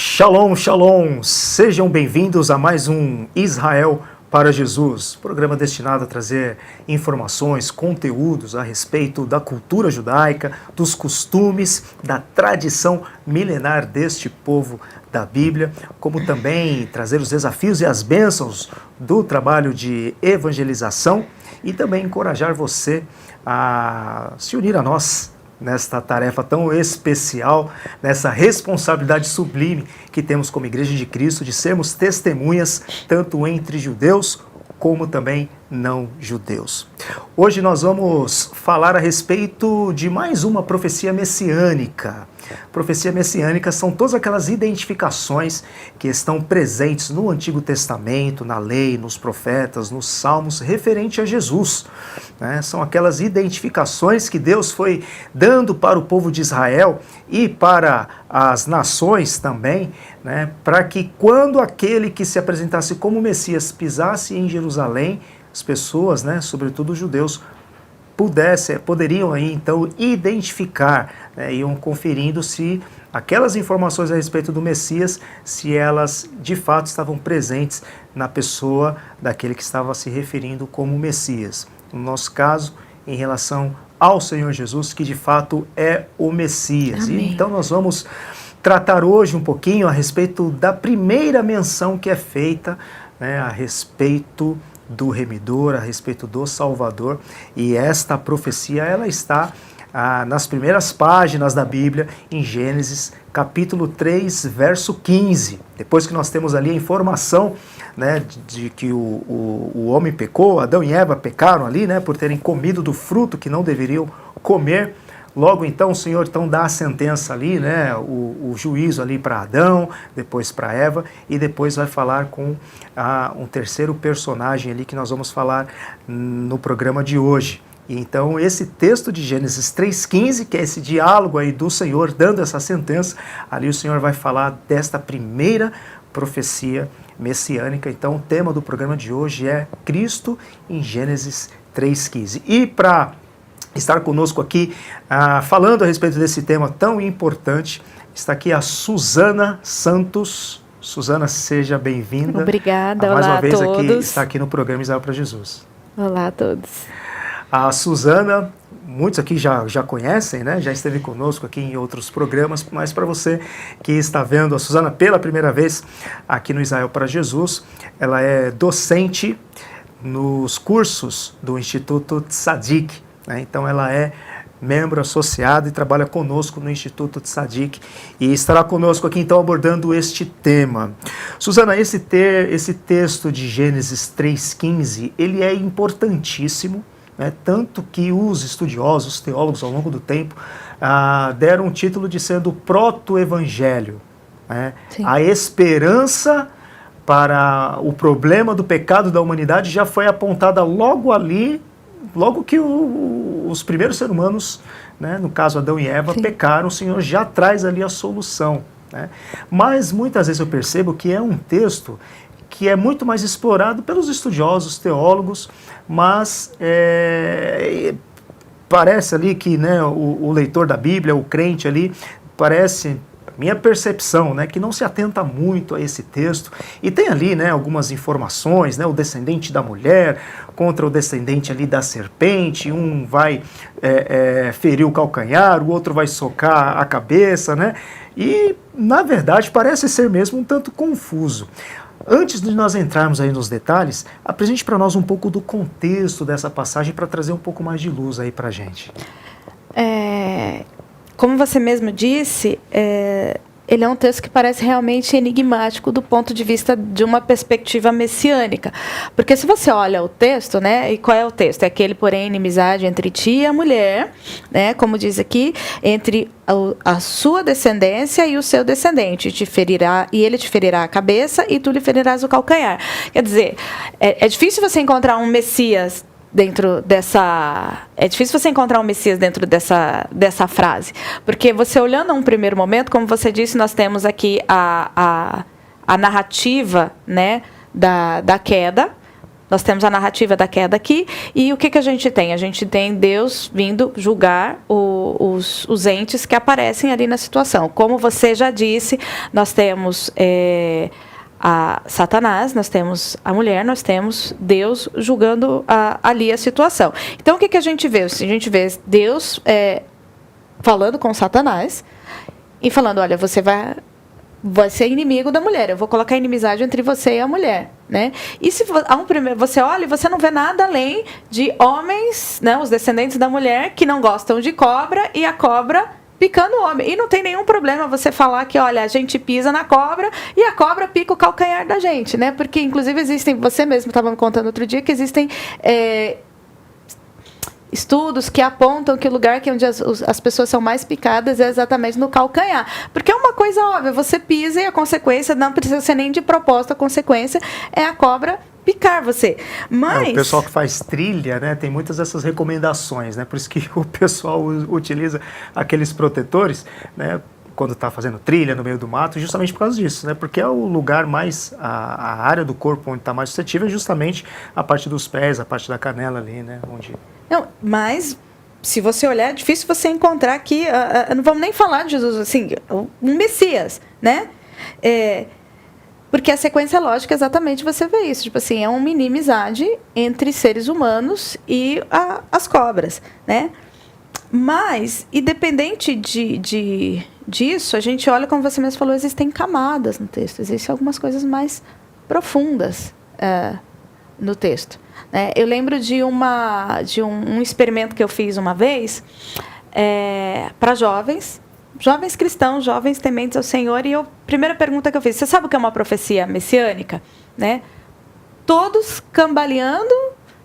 Shalom, shalom! Sejam bem-vindos a mais um Israel para Jesus, programa destinado a trazer informações, conteúdos a respeito da cultura judaica, dos costumes, da tradição milenar deste povo da Bíblia, como também trazer os desafios e as bênçãos do trabalho de evangelização e também encorajar você a se unir a nós nesta tarefa tão especial, nessa responsabilidade sublime que temos como Igreja de Cristo de sermos testemunhas tanto entre judeus como também não judeus. Hoje nós vamos falar a respeito de mais uma profecia messiânica. Profecia messiânica são todas aquelas identificações que estão presentes no Antigo Testamento, na lei, nos profetas, nos salmos, referente a Jesus. São aquelas identificações que Deus foi dando para o povo de Israel e para as nações também, para que quando aquele que se apresentasse como Messias pisasse em Jerusalém, as pessoas, sobretudo os judeus, poderiam aí então identificar, iam conferindo se aquelas informações a respeito do Messias, se elas de fato estavam presentes na pessoa daquele que estava se referindo como Messias. No nosso caso, em relação ao Senhor Jesus, que de fato é o Messias. Amém. E então nós vamos tratar hoje um pouquinho a respeito da primeira menção que é feita, a respeito do remidor, a respeito do Salvador, e esta profecia ela está nas primeiras páginas da Bíblia, em Gênesis capítulo 3, verso 15. Depois que nós temos ali a informação de que o homem pecou, Adão e Eva pecaram ali, por terem comido do fruto que não deveriam comer. Logo então o Senhor dá a sentença ali, o juízo ali para Adão, depois para Eva, e depois vai falar com um terceiro personagem ali que nós vamos falar no programa de hoje. E então esse texto de Gênesis 3,15, que é esse diálogo aí do Senhor dando essa sentença, ali o Senhor vai falar desta primeira profecia messiânica. Então o tema do programa de hoje é Cristo em Gênesis 3,15. E para estar conosco aqui, falando a respeito desse tema tão importante, está aqui a Suzana Santos. Suzana, seja bem-vinda. Obrigada, mais olá uma vez a todos. Aqui, está aqui no programa Israel para Jesus. Olá a todos. A Suzana, muitos aqui já conhecem, já esteve conosco aqui em outros programas, mas para você que está vendo a Suzana pela primeira vez aqui no Israel para Jesus, ela é docente nos cursos do Instituto Tzadik. Então ela é membro associado e trabalha conosco no Instituto Tzadik e estará conosco aqui então abordando este tema. Suzana, esse texto de Gênesis 3,15, ele é importantíssimo, tanto que os estudiosos, os teólogos ao longo do tempo, deram o título de ser do proto-evangelho. A esperança para o problema do pecado da humanidade já foi apontada logo ali, logo que os primeiros seres humanos, no caso Adão e Eva, pecaram, o Senhor já traz ali a solução. Mas muitas vezes eu percebo que é um texto que é muito mais explorado pelos estudiosos, teólogos, mas parece ali que o leitor da Bíblia, o crente ali, parece, minha percepção, que não se atenta muito a esse texto, e tem ali algumas informações, o descendente da mulher contra o descendente ali da serpente, um vai ferir o calcanhar, o outro vai socar a cabeça, e na verdade parece ser mesmo um tanto confuso. Antes de nós entrarmos aí nos detalhes, apresente para nós um pouco do contexto dessa passagem para trazer um pouco mais de luz aí para a gente. Como você mesmo disse, ele é um texto que parece realmente enigmático do ponto de vista de uma perspectiva messiânica. Porque se você olha o texto, e qual é o texto? É aquele, porém, inimizade entre ti e a mulher, como diz aqui, entre a sua descendência e o seu descendente, e ele te ferirá a cabeça e tu lhe ferirás o calcanhar. Quer dizer, é difícil você encontrar um Messias dentro dessa... É difícil você encontrar um Messias dentro dessa frase. Porque você olhando a um primeiro momento, como você disse, nós temos aqui a narrativa, da queda, Nós temos a narrativa da queda aqui, e o que a gente tem? A gente tem Deus vindo julgar os entes que aparecem ali na situação. Como você já disse, nós temos a Satanás, nós temos a mulher, nós temos Deus julgando ali a situação. Então, o que a gente vê? A gente vê Deus falando com Satanás e falando, olha, você vai ser inimigo da mulher, eu vou colocar inimizade entre você e a mulher, né? E se você olha e você não vê nada além de homens, né, os descendentes da mulher, que não gostam de cobra, e a cobra picando o homem. E não tem nenhum problema você falar que, olha, a gente pisa na cobra e a cobra pica o calcanhar da gente, né? Porque, inclusive, você mesmo estava me contando outro dia que existem estudos que apontam que o lugar onde as pessoas são mais picadas é exatamente no calcanhar. Porque é uma coisa óbvia, você pisa e a consequência, não precisa ser nem de propósito, a consequência é a cobra picar você. Mas o pessoal que faz trilha, né, tem muitas dessas recomendações, né? Por isso que o pessoal utiliza aqueles protetores, né, quando está fazendo trilha no meio do mato, justamente por causa disso, né? Porque é o lugar mais, a área do corpo onde está mais suscetível é justamente a parte dos pés, a parte da canela ali, né? Onde... Não, mas se você olhar, é difícil você encontrar aqui, não vamos nem falar de Jesus, assim, um Messias, né? Porque a sequência lógica, exatamente, você vê isso. Tipo assim, é uma inimizade entre seres humanos e as cobras, né? Mas, independente disso, a gente olha, como você mesmo falou, existem camadas no texto. Existem algumas coisas mais profundas no texto. Né? Eu lembro de um experimento que eu fiz uma vez para jovens cristãos, jovens tementes ao Senhor, e a primeira pergunta que eu fiz, você sabe o que é uma profecia messiânica? Né? Todos cambaleando,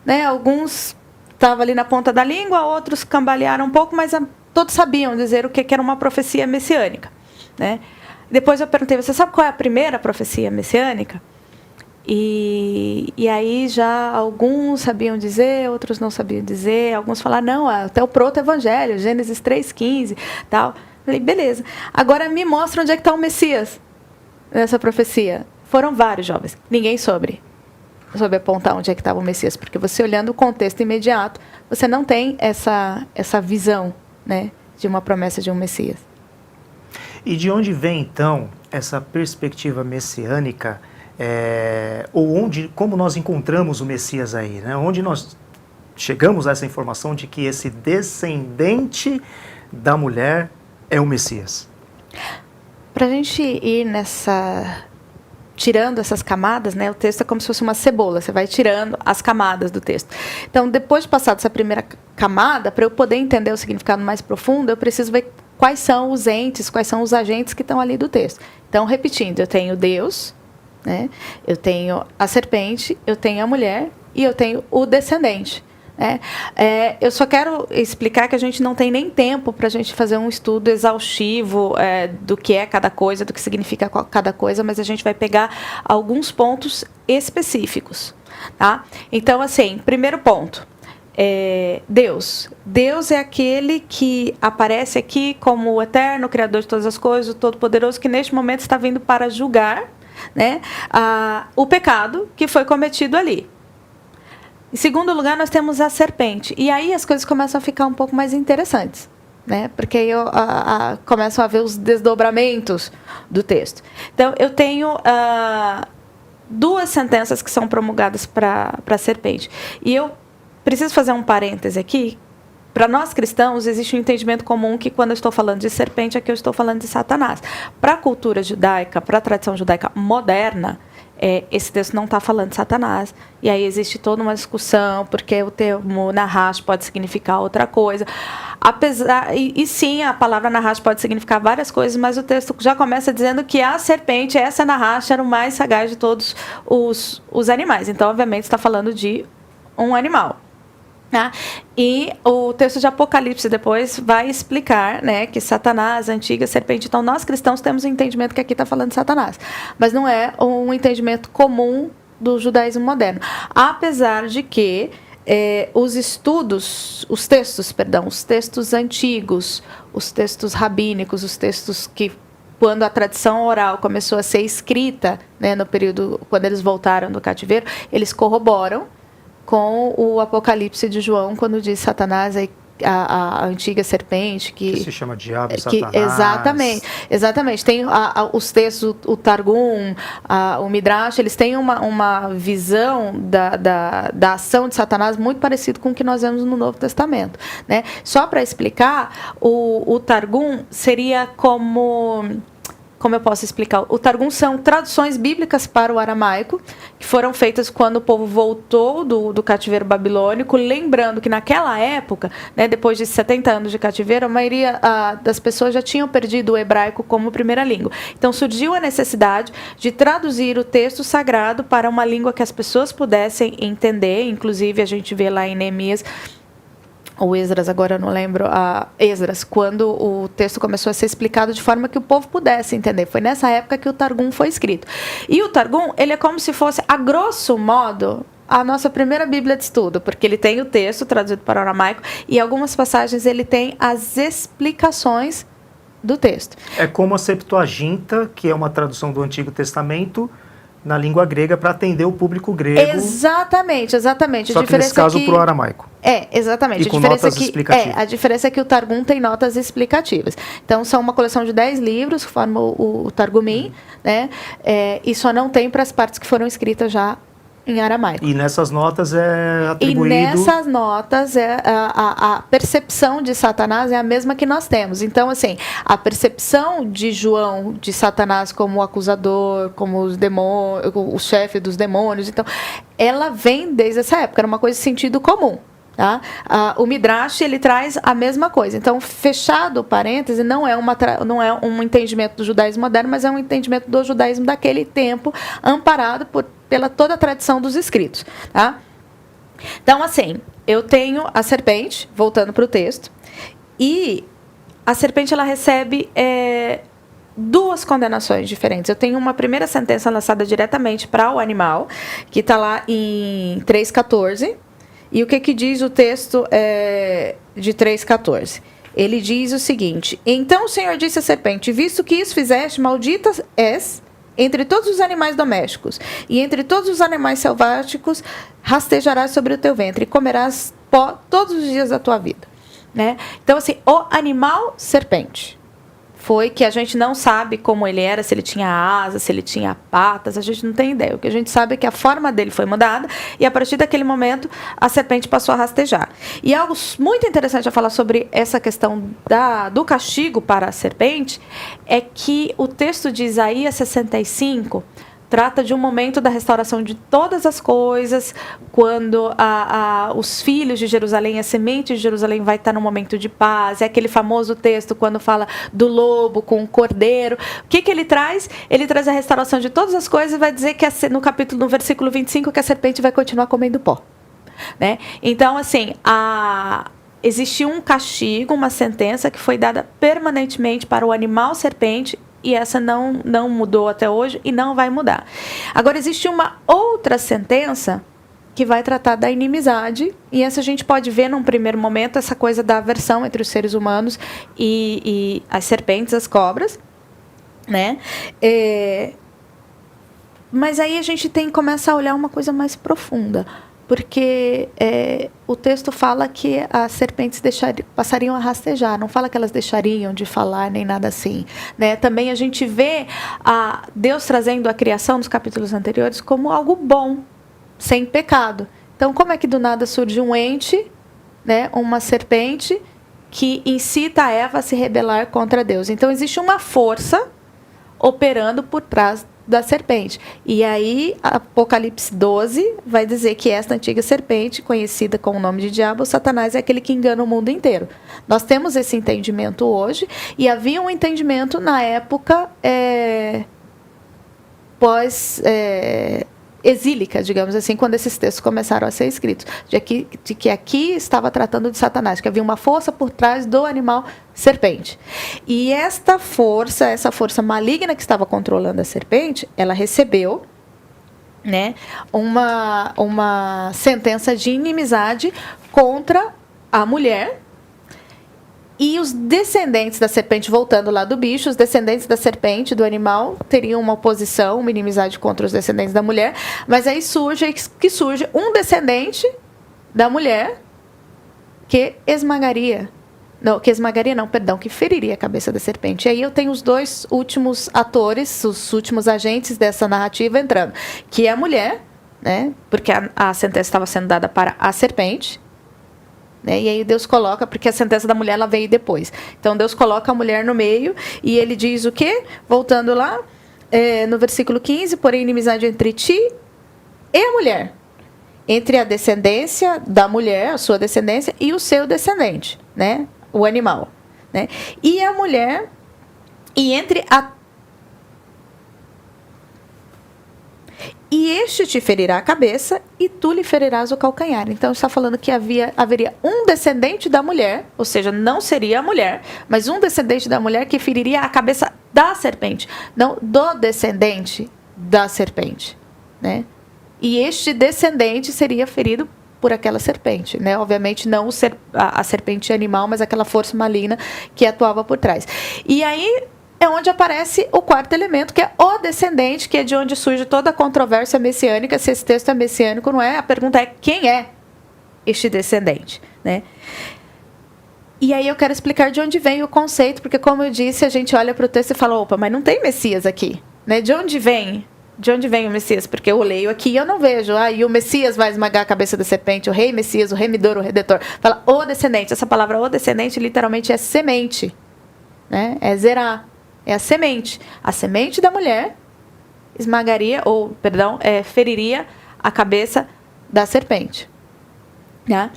né? Alguns estavam ali na ponta da língua, outros cambalearam um pouco, mas todos sabiam dizer o que era uma profecia messiânica. Né? Depois eu perguntei, você sabe qual é a primeira profecia messiânica? E aí já alguns sabiam dizer, outros não sabiam dizer, alguns falaram, não, até o proto-evangelho, Gênesis 3,15, tal. Falei, beleza. Agora me mostra onde é que está o Messias nessa profecia. Foram vários jovens, ninguém soube apontar onde é que estava o Messias, porque você olhando o contexto imediato, você não tem essa visão, né, de uma promessa de um Messias. E de onde vem, então, essa perspectiva messiânica, como nós encontramos o Messias aí, né? Onde nós chegamos a essa informação de que esse descendente da mulher é o Messias? Para a gente ir tirando essas camadas, né? O texto é como se fosse uma cebola, você vai tirando as camadas do texto. Então, depois de passar dessa primeira camada, para eu poder entender o significado mais profundo, eu preciso ver quais são os entes, quais são os agentes que estão ali do texto. Então, repetindo, eu tenho Deus, né? Eu tenho a serpente, eu tenho a mulher e eu tenho o descendente. Eu só quero explicar que a gente não tem nem tempo para a gente fazer um estudo exaustivo do que é cada coisa, do que significa cada coisa, mas a gente vai pegar alguns pontos específicos. Tá? Então, assim, primeiro ponto, Deus. Deus é aquele que aparece aqui como o eterno, criador de todas as coisas, o todo-poderoso, que neste momento está vindo para julgar, né, o pecado que foi cometido ali. Em segundo lugar, nós temos a serpente. E aí as coisas começam a ficar um pouco mais interessantes, né? Porque aí começam a ver os desdobramentos do texto. Então, eu tenho duas sentenças que são promulgadas para a serpente. E eu preciso fazer um parêntese aqui. Para nós cristãos, existe um entendimento comum que quando eu estou falando de serpente, aqui eu estou falando de Satanás. Para a cultura judaica, para a tradição judaica moderna, esse texto não está falando de Satanás. E aí existe toda uma discussão, porque o termo Nahash pode significar outra coisa. E sim, a palavra Nahash pode significar várias coisas, mas o texto já começa dizendo que a serpente, essa Nahash, era o mais sagaz de todos os animais. Então, obviamente, está falando de um animal. Né? E o texto de Apocalipse depois vai explicar, né, que Satanás, a antiga serpente. Então, nós cristãos temos um entendimento que aqui está falando de Satanás. Mas não é um entendimento comum do judaísmo moderno. Apesar de que os textos antigos, os textos rabínicos, os textos que quando a tradição oral começou a ser escrita, né, no período quando eles voltaram do cativeiro, eles corroboram com o Apocalipse de João, quando diz Satanás, a antiga serpente que se chama diabo, Satanás. Exatamente. Tem os textos, o Targum, o Midrash, eles têm uma visão da ação de Satanás muito parecido com o que nós vemos no Novo Testamento, né? Só para explicar, o Targum seria como eu posso explicar? O Targum são traduções bíblicas para o aramaico, que foram feitas quando o povo voltou do cativeiro babilônico, lembrando que naquela época, né, depois de 70 anos de cativeiro, a maioria das pessoas já tinham perdido o hebraico como primeira língua. Então surgiu a necessidade de traduzir o texto sagrado para uma língua que as pessoas pudessem entender, inclusive a gente vê lá em Neemias, ou Esdras, agora eu não lembro, Esdras, quando o texto começou a ser explicado de forma que o povo pudesse entender. Foi nessa época que o Targum foi escrito. E o Targum, ele é como se fosse, a grosso modo, a nossa primeira Bíblia de estudo, porque ele tem o texto traduzido para o aramaico e algumas passagens ele tem as explicações do texto. É como a Septuaginta, que é uma tradução do Antigo Testamento, na língua grega para atender o público grego. Exatamente. Só que nesse caso para o aramaico. Exatamente. E com notas explicativas. A diferença é que o Targum tem notas explicativas. Então, são uma coleção de 10 livros que formam o Targumim, né? E só não tem para as partes que foram escritas já em aramaico. E nessas notas é atribuído... E nessas notas, a percepção de Satanás é a mesma que nós temos. Então, assim, a percepção de João, de Satanás como o acusador, como o chefe dos demônios, então, ela vem desde essa época, era uma coisa de sentido comum. Tá? O Midrash, ele traz a mesma coisa. Então, fechado o parêntese, não é um entendimento do judaísmo moderno, mas é um entendimento do judaísmo daquele tempo, amparado pela toda a tradição dos escritos. Tá? Então, assim, eu tenho a serpente, voltando para o texto, e a serpente ela recebe duas condenações diferentes. Eu tenho uma primeira sentença lançada diretamente para o animal, que está lá em 3,14. E o que diz o texto de 3,14? Ele diz o seguinte: então o Senhor disse à serpente, visto que isso fizeste, maldita és entre todos os animais domésticos, e entre todos os animais selváticos rastejarás sobre o teu ventre, e comerás pó todos os dias da tua vida. Né? Então, assim, o animal serpente foi que a gente não sabe como ele era, se ele tinha asas, se ele tinha patas, a gente não tem ideia. O que a gente sabe é que a forma dele foi mudada e a partir daquele momento a serpente passou a rastejar. E algo muito interessante a falar sobre essa questão do castigo para a serpente é que o texto de Isaías 65 trata de um momento da restauração de todas as coisas, quando os filhos de Jerusalém, a semente de Jerusalém vai estar num momento de paz. É aquele famoso texto quando fala do lobo com o cordeiro. O que ele traz? Ele traz a restauração de todas as coisas e vai dizer que no versículo 25 que a serpente vai continuar comendo pó. Né? Então, assim, existiu um castigo, uma sentença que foi dada permanentemente para o animal serpente, e essa não mudou até hoje e não vai mudar. Agora, existe uma outra sentença que vai tratar da inimizade, e essa a gente pode ver num primeiro momento essa coisa da aversão entre os seres humanos e as serpentes, as cobras, né? Mas aí a gente começa a olhar uma coisa mais profunda, porque o texto fala que as serpentes passariam a rastejar, não fala que elas deixariam de falar, nem nada assim. Né? Também a gente vê Deus trazendo a criação nos capítulos anteriores como algo bom, sem pecado. Então, como é que do nada surge um ente, né, uma serpente, que incita a Eva a se rebelar contra Deus? Então, existe uma força operando por trás da serpente. E aí, Apocalipse 12 vai dizer que esta antiga serpente, conhecida com o nome de diabo, Satanás, é aquele que engana o mundo inteiro. Nós temos esse entendimento hoje, e havia um entendimento na época exílica, digamos assim, quando esses textos começaram a ser escritos, de que aqui estava tratando de Satanás, que havia uma força por trás do animal serpente. E essa força maligna que estava controlando a serpente, ela recebeu, né, uma sentença de inimizade contra a mulher, E os descendentes da serpente, voltando lá do bicho, os descendentes da serpente, do animal, teriam uma oposição, uma inimizade contra os descendentes da mulher. Mas aí surge um descendente da mulher que que feriria a cabeça da serpente. E aí eu tenho os dois últimos atores, os últimos agentes dessa narrativa entrando, que é a mulher, né? Porque a sentença estava sendo dada para a serpente, né? E aí Deus coloca, porque a sentença da mulher ela veio depois. Então Deus coloca a mulher no meio e ele diz o quê? Voltando lá, no versículo 15, porém inimizade entre ti e a mulher, entre a descendência da mulher, a sua descendência, e o seu descendente, né? O animal, né? E a mulher, e este te ferirá a cabeça e tu lhe ferirás o calcanhar. Então está falando que haveria um descendente da mulher, ou seja, não seria a mulher, mas um descendente da mulher que feriria a cabeça da serpente, não do descendente da serpente, né? E este descendente seria ferido por aquela serpente, né? Obviamente não a serpente animal, mas aquela força maligna que atuava por trás. E aí é onde aparece o quarto elemento, que é o descendente, que é de onde surge toda a controvérsia messiânica, se esse texto é messiânico ou não é. A pergunta é, quem é este descendente, né? E aí eu quero explicar de onde vem o conceito, porque como eu disse, a gente olha para o texto e fala, opa, mas não tem Messias aqui, né? De onde vem o Messias? Porque eu leio aqui e eu não vejo. E o Messias vai esmagar a cabeça da serpente, o rei Messias, o remidor, o redentor. Fala, o descendente. Essa palavra, o descendente, literalmente é semente, né? É zerá. É a semente. A semente da mulher feriria a cabeça da serpente. Né?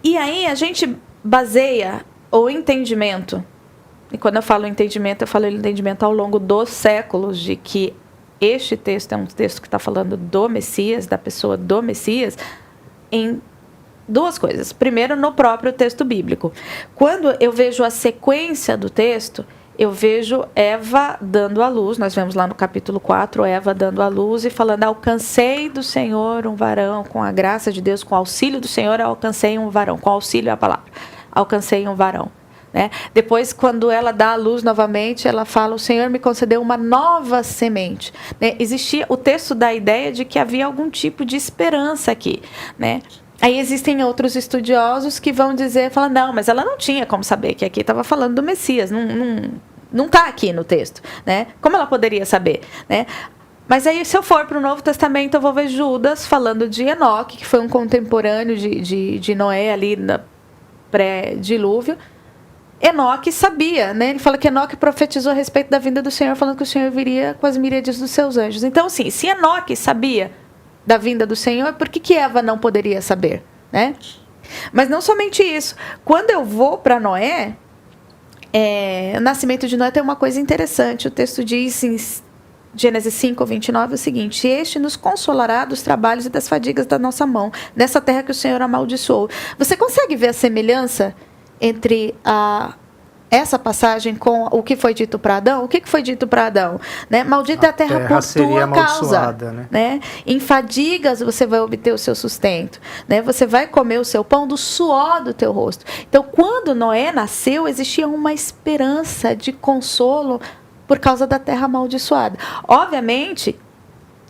E aí a gente baseia o entendimento, e quando eu falo entendimento, eu falo entendimento ao longo dos séculos, de que este texto é um texto que está falando do Messias, da pessoa do Messias, em duas coisas. Primeiro, no próprio texto bíblico. Quando eu vejo a sequência do texto, eu vejo Eva dando à luz, nós vemos lá no capítulo 4, Eva dando à luz e falando, alcancei do Senhor um varão, com a graça de Deus, com o auxílio do Senhor, eu alcancei um varão, com auxílio é a palavra, alcancei um varão. Né? Depois, quando ela dá à luz novamente, ela fala, o Senhor me concedeu uma nova semente. Né? Existia o texto da ideia de que havia algum tipo de esperança aqui, né? Aí existem outros estudiosos que vão dizer, falam, não, mas ela não tinha como saber que aqui estava falando do Messias, não está aqui no texto, né? Como ela poderia saber, né? Mas aí, se eu for para o Novo Testamento, eu vou ver Judas falando de Enoque, que foi um contemporâneo de Noé ali na pré-dilúvio. Enoque sabia, né? Ele fala que Enoque profetizou a respeito da vinda do Senhor, falando que o Senhor viria com as miríades dos seus anjos. Então, assim, se Enoque sabia da vinda do Senhor, por que Eva não poderia saber, né? Mas não somente isso. Quando eu vou para Noé, o nascimento de Noé tem uma coisa interessante. O texto diz em Gênesis 5, 29 o seguinte: este nos consolará dos trabalhos e das fadigas da nossa mão, nessa terra que o Senhor amaldiçoou. Você consegue ver a semelhança entre essa passagem com o que foi dito para Adão? O que foi dito para Adão? Né? Maldita é a terra por tua causa. Né? Em fadigas você vai obter o seu sustento. Né? Você vai comer o seu pão do suor do teu rosto. Então, quando Noé nasceu, existia uma esperança de consolo por causa da terra amaldiçoada. Obviamente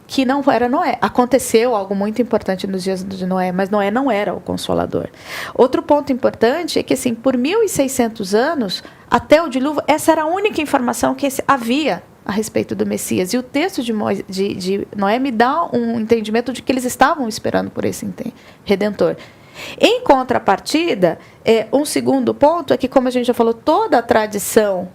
que não era Noé. Aconteceu algo muito importante nos dias de Noé, mas Noé não era o Consolador. Outro ponto importante é que, assim, por 1.600 anos, até o dilúvio, essa era a única informação que havia a respeito do Messias. E o texto de Noé me dá um entendimento de que eles estavam esperando por esse Redentor. Em contrapartida, um segundo ponto é que, como a gente já falou, toda a tradição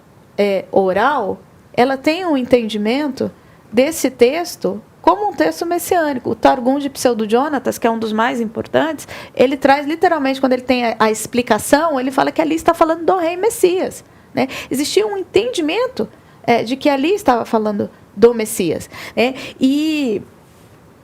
oral, ela tem um entendimento desse texto como um texto messiânico. O Targum de Pseudo-Jonatas, que é um dos mais importantes, ele traz literalmente, quando ele tem a explicação, ele fala que ali está falando do rei Messias. Né? Existia um entendimento de que ali estava falando do Messias. Né? E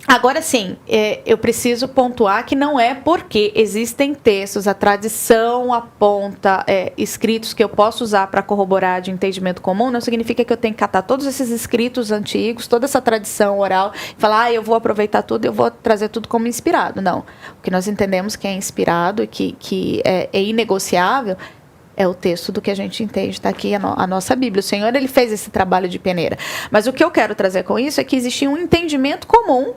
agora sim, eu preciso pontuar que não é porque existem textos, a tradição aponta escritos que eu posso usar para corroborar de entendimento comum, não significa que eu tenho que catar todos esses escritos antigos, toda essa tradição oral, e falar, eu vou aproveitar tudo, eu vou trazer tudo como inspirado. Não. O que nós entendemos que é inspirado e que é inegociável É o texto do que a gente entende, está aqui a nossa Bíblia. O Senhor, ele fez esse trabalho de peneira. Mas o que eu quero trazer com isso é que existia um entendimento comum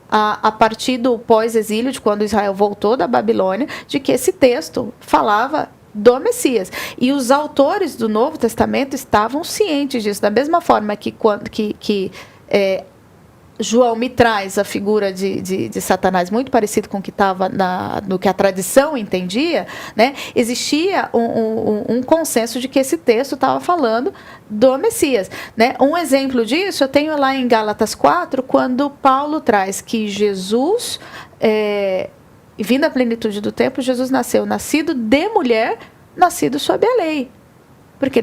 a partir do pós-exílio, de quando Israel voltou da Babilônia, de que esse texto falava do Messias. E os autores do Novo Testamento estavam cientes disso. Da mesma forma que João me traz a figura de Satanás muito parecido com o que estava no que a tradição entendia, né? Existia um consenso de que esse texto estava falando do Messias, né? Um exemplo disso eu tenho lá em Gálatas 4, quando Paulo traz que Jesus, vindo à plenitude do tempo, Jesus nascido de mulher, nascido sob a lei. Porque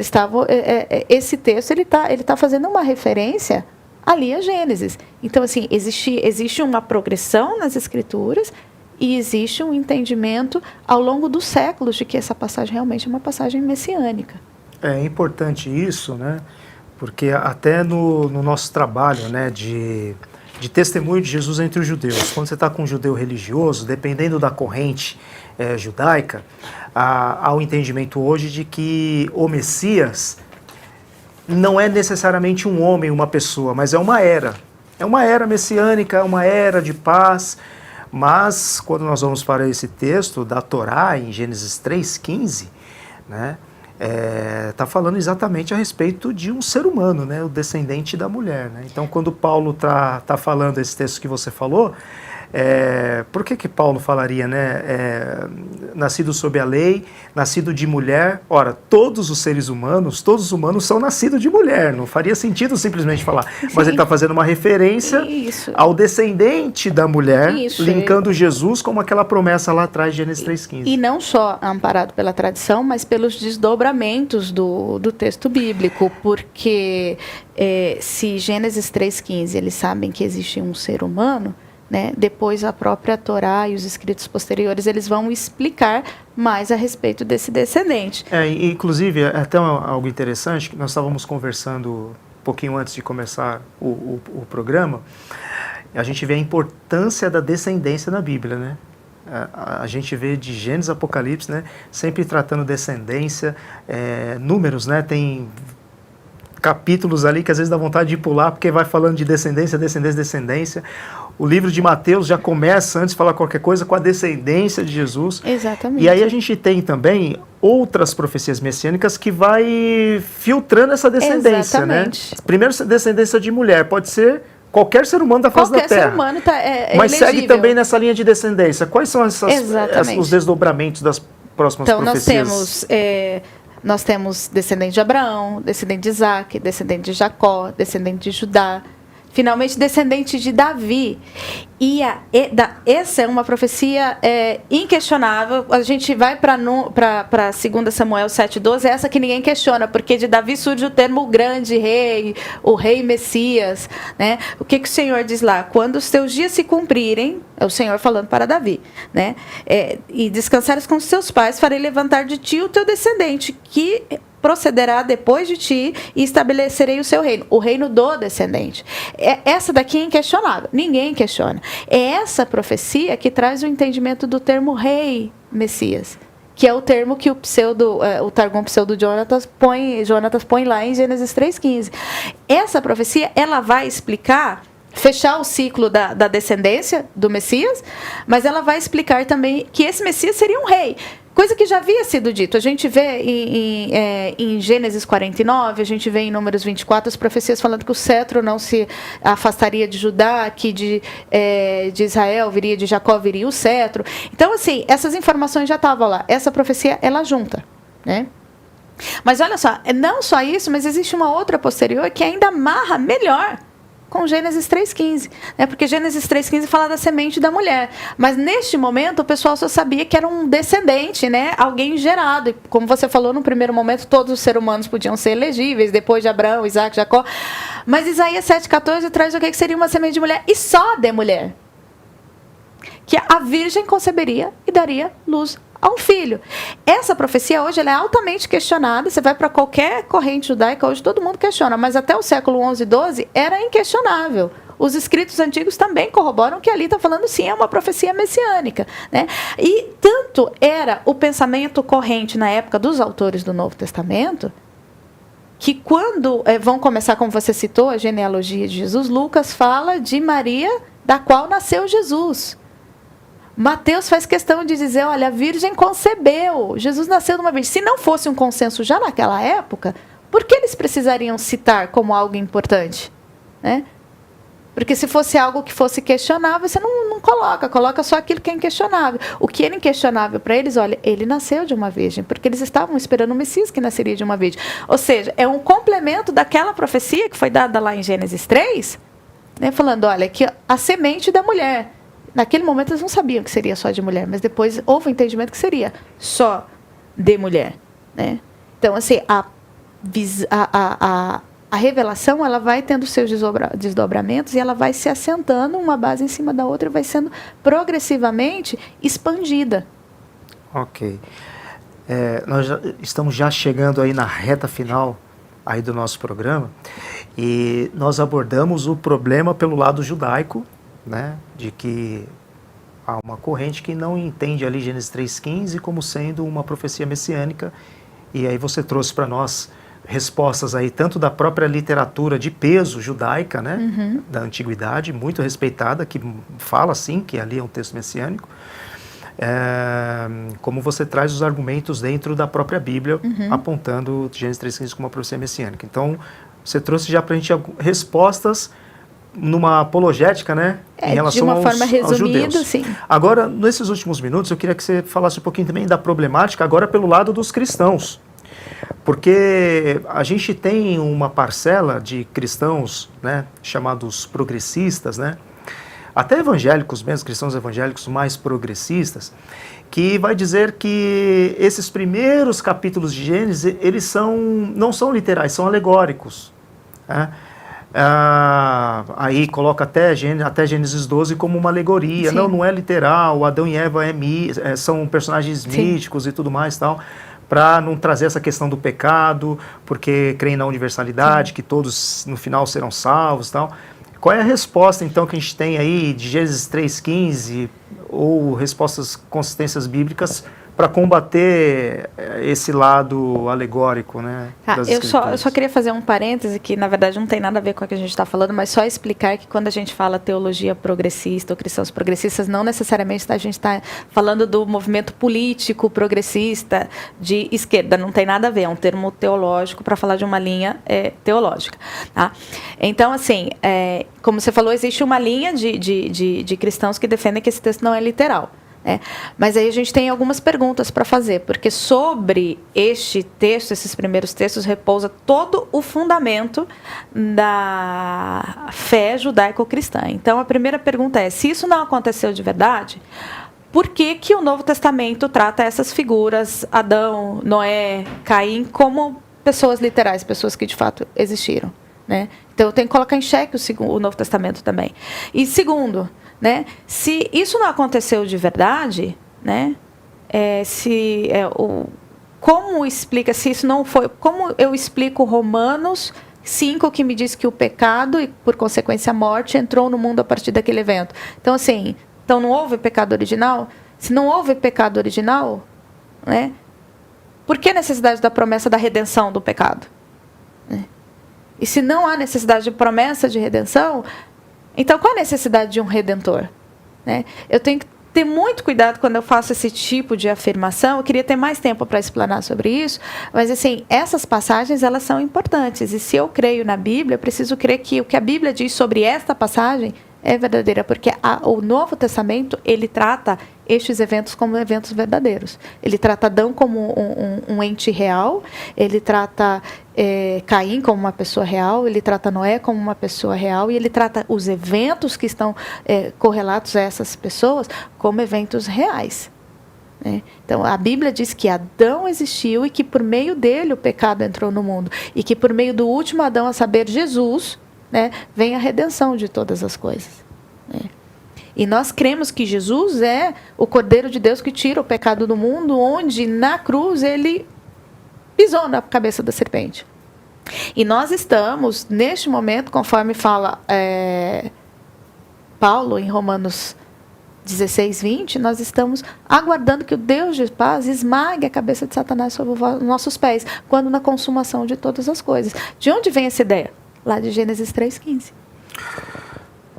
esse texto ele tá fazendo uma referência ali a Gênesis. Então, assim, existe uma progressão nas Escrituras e existe um entendimento ao longo dos séculos de que essa passagem realmente é uma passagem messiânica. É importante isso, né? Porque até no nosso trabalho, né, de testemunho de Jesus entre os judeus, quando você está com um judeu religioso, dependendo da corrente judaica, há o entendimento hoje de que o Messias não é necessariamente um homem, uma pessoa, mas é uma era. É uma era messiânica, uma era de paz. Mas, quando nós vamos para esse texto da Torá, em Gênesis 3,15, né, está falando exatamente a respeito de um ser humano, né, o descendente da mulher. Né? Então, quando Paulo está falando esse texto que você falou, por que Paulo falaria, né, nascido sob a lei, nascido de mulher? Ora, todos os humanos são nascidos de mulher, não faria sentido simplesmente falar. Sim. Mas ele está fazendo uma referência ao descendente da mulher, linkando Jesus como aquela promessa lá atrás de Gênesis 3,15. E não só amparado pela tradição, mas pelos desdobramentos do texto bíblico, porque se Gênesis 3,15 eles sabem que existe um ser humano, né? Depois a própria Torá e os escritos posteriores eles vão explicar mais a respeito desse descendente. Inclusive, até algo interessante, que nós estávamos conversando um pouquinho antes de começar o programa, a gente vê a importância da descendência na Bíblia, né? A gente vê de Gênesis a Apocalipse, né? Sempre tratando descendência, números, né? Tem capítulos ali que às vezes dá vontade de pular, porque vai falando de descendência. O livro de Mateus já começa, antes de falar qualquer coisa, com a descendência de Jesus. Exatamente. E aí a gente tem também outras profecias messiânicas que vai filtrando essa descendência. Exatamente. Né? Primeiro, descendência de mulher, pode ser qualquer ser humano da face da Terra. Qualquer ser humano mas elegível. Segue também nessa linha de descendência. Quais são os desdobramentos das próximas profecias? Nós temos descendente de Abraão, descendente de Isaac, descendente de Jacó, descendente de Judá, finalmente descendente de Davi. E essa é uma profecia inquestionável. A gente vai para 2 Samuel 7,12, é essa que ninguém questiona, porque de Davi surge o termo grande rei, o rei Messias. Né? O que o Senhor diz lá? Quando os teus dias se cumprirem, é o Senhor falando para Davi, né? E descansares com os teus pais, farei levantar de ti o teu descendente, que procederá depois de ti e estabelecerei o seu reino, o reino do descendente. Essa daqui é inquestionável, ninguém questiona. É essa profecia que traz o entendimento do termo rei Messias, que é o termo que o Targum pseudo Jonatas põe lá em Gênesis 3,15. Essa profecia, ela vai explicar, fechar o ciclo da descendência do Messias, mas ela vai explicar também que esse Messias seria um rei. Coisa que já havia sido dito. A gente vê em Gênesis 49, a gente vê em Números 24, as profecias falando que o cetro não se afastaria de Judá, que de Israel viria, de Jacó viria o cetro. Então, assim, essas informações já estavam lá. Essa profecia, ela junta, né? Mas olha só, não só isso, mas existe uma outra posterior que ainda amarra melhor com Gênesis 3,15, né? Porque Gênesis 3,15 fala da semente da mulher, mas neste momento o pessoal só sabia que era um descendente, né? Alguém gerado, e como você falou, no primeiro momento todos os seres humanos podiam ser elegíveis, depois de Abraão, Isaac, Jacó, mas Isaías 7,14 traz o que seria uma semente de mulher, e só de mulher, que a virgem conceberia e daria luz a um filho. Essa profecia hoje ela é altamente questionada. Você vai para qualquer corrente judaica, hoje todo mundo questiona, mas até o século 11 e 12 era inquestionável. os escritos antigos também corroboram que ali está falando, sim, é uma profecia messiânica, né? E tanto era o pensamento corrente na época dos autores do Novo Testamento, que quando vão começar, como você citou, a genealogia de Jesus, Lucas fala de Maria, da qual nasceu Jesus. Mateus faz questão de dizer, olha, a virgem concebeu, Jesus nasceu de uma virgem. Se não fosse um consenso já naquela época, por que eles precisariam citar como algo importante? Né? Porque se fosse algo que fosse questionável, você não coloca só aquilo que é inquestionável. O que era inquestionável para eles, olha, ele nasceu de uma virgem, porque eles estavam esperando o Messias que nasceria de uma virgem. Ou seja, é um complemento daquela profecia que foi dada lá em Gênesis 3, né, falando, olha, que a semente da mulher. Naquele momento eles não sabiam que seria só de mulher, mas depois houve o entendimento que seria só de mulher. Né? Então, assim, a revelação ela vai tendo seus desdobramentos e ela vai se assentando uma base em cima da outra e vai sendo progressivamente expandida. Ok. Nós estamos já chegando aí na reta final aí do nosso programa e nós abordamos o problema pelo lado judaico, né, de que há uma corrente que não entende ali Gênesis 3,15 como sendo uma profecia messiânica, e aí você trouxe para nós respostas aí tanto da própria literatura de peso judaica, né, da antiguidade, muito respeitada, que fala assim, que ali é um texto messiânico, como você traz os argumentos dentro da própria Bíblia, apontando Gênesis 3,15 como uma profecia messiânica. Então, você trouxe já para a gente respostas numa apologética, né, em relação de uma forma resumida, aos judeus. Sim. Agora, nesses últimos minutos, eu queria que você falasse um pouquinho também da problemática, agora pelo lado dos cristãos. Porque a gente tem uma parcela de cristãos, né, chamados progressistas, né, até evangélicos mesmo, cristãos evangélicos mais progressistas, que vai dizer que esses primeiros capítulos de Gênesis, eles não são literais, são alegóricos, né? Aí coloca até Gênesis 12 como uma alegoria. Sim. Não é literal, Adão e Eva são personagens míticos e tudo mais, tal, para não trazer essa questão do pecado, porque creem na universalidade, que todos no final serão salvos, tal. Qual é a resposta então que a gente tem aí de Gênesis 3,15 ou respostas, consistências bíblicas para combater esse lado alegórico, né, das eu só queria fazer um parêntese que, na verdade, não tem nada a ver com o que a gente está falando, mas só explicar que quando a gente fala teologia progressista ou cristãos progressistas, não necessariamente a gente está falando do movimento político progressista de esquerda, não tem nada a ver, é um termo teológico para falar de uma linha teológica. Tá? Então, assim, como você falou, existe uma linha de cristãos que defendem que esse texto não é literal. Mas aí a gente tem algumas perguntas para fazer, porque sobre este texto, esses primeiros textos, repousa todo o fundamento da fé judaico-cristã. Então, a primeira pergunta é, se isso não aconteceu de verdade, por que o Novo Testamento trata essas figuras, Adão, Noé, Caim, como pessoas literais, pessoas que de fato existiram? Né? Então, eu tenho que colocar em xeque o Novo Testamento também. E segundo, né, se isso não aconteceu de verdade, né, como explica, se isso não foi, como eu explico Romanos 5, que me diz que o pecado e, por consequência, a morte entrou no mundo a partir daquele evento? Então, assim, não houve pecado original? Se não houve pecado original, né, por que a necessidade da promessa da redenção do pecado? Né? E se não há necessidade de promessa de redenção, então qual a necessidade de um redentor? Né? Eu tenho que ter muito cuidado quando eu faço esse tipo de afirmação. Eu queria ter mais tempo para explanar sobre isso, mas assim, essas passagens elas são importantes. E se eu creio na Bíblia, eu preciso crer que o que a Bíblia diz sobre esta passagem é verdadeira, porque o Novo Testamento ele trata estes eventos como eventos verdadeiros. Ele trata Adão como um ente real, ele trata Caim como uma pessoa real, ele trata Noé como uma pessoa real, e ele trata os eventos que estão correlatos a essas pessoas como eventos reais. Né? Então, a Bíblia diz que Adão existiu e que por meio dele o pecado entrou no mundo, e que por meio do último Adão, a saber, Jesus, né, vem a redenção de todas as coisas. Né? E nós cremos que Jesus é o Cordeiro de Deus que tira o pecado do mundo, onde na cruz ele pisou na cabeça da serpente. E nós estamos, neste momento, conforme fala Paulo, em Romanos 16, 20, nós estamos aguardando que o Deus de paz esmague a cabeça de Satanás sobre os nossos pés, quando na consumação de todas as coisas. De onde vem essa ideia? Lá de Gênesis 3,15.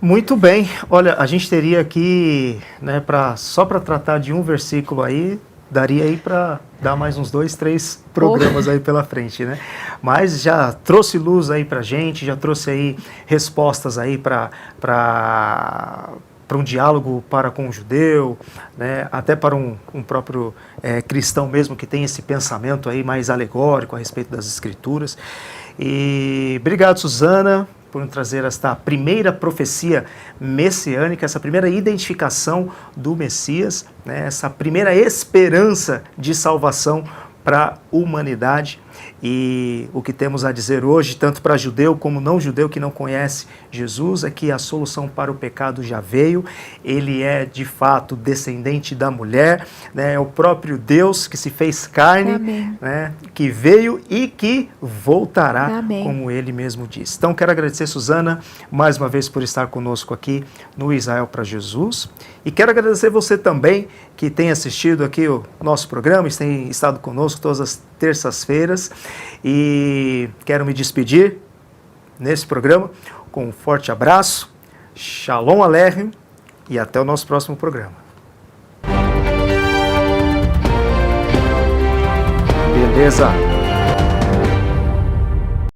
Muito bem. Olha, a gente teria aqui, né, só para tratar de um versículo aí, daria aí para dar mais uns 2, 3 programas aí pela frente, né? Mas já trouxe luz aí para gente, já trouxe aí respostas aí para um diálogo para com o judeu, né, até para um próprio cristão mesmo que tem esse pensamento aí mais alegórico a respeito das Escrituras. E obrigado, Suzana, por nos trazer esta primeira profecia messiânica, essa primeira identificação do Messias, né, essa primeira esperança de salvação para a humanidade. E o que temos a dizer hoje, tanto para judeu como não judeu que não conhece Jesus, é que a solução para o pecado já veio. Ele é de fato descendente da mulher, né? É o próprio Deus que se fez carne, né? Que veio e que voltará, Amém. Como ele mesmo disse. Então quero agradecer, Suzana, mais uma vez por estar conosco aqui no Israel para Jesus. E quero agradecer você também que tem assistido aqui o nosso programa e tem estado conosco todas as terças-feiras. E quero me despedir nesse programa com um forte abraço, Shalom Aleichem e até o nosso próximo programa. Beleza?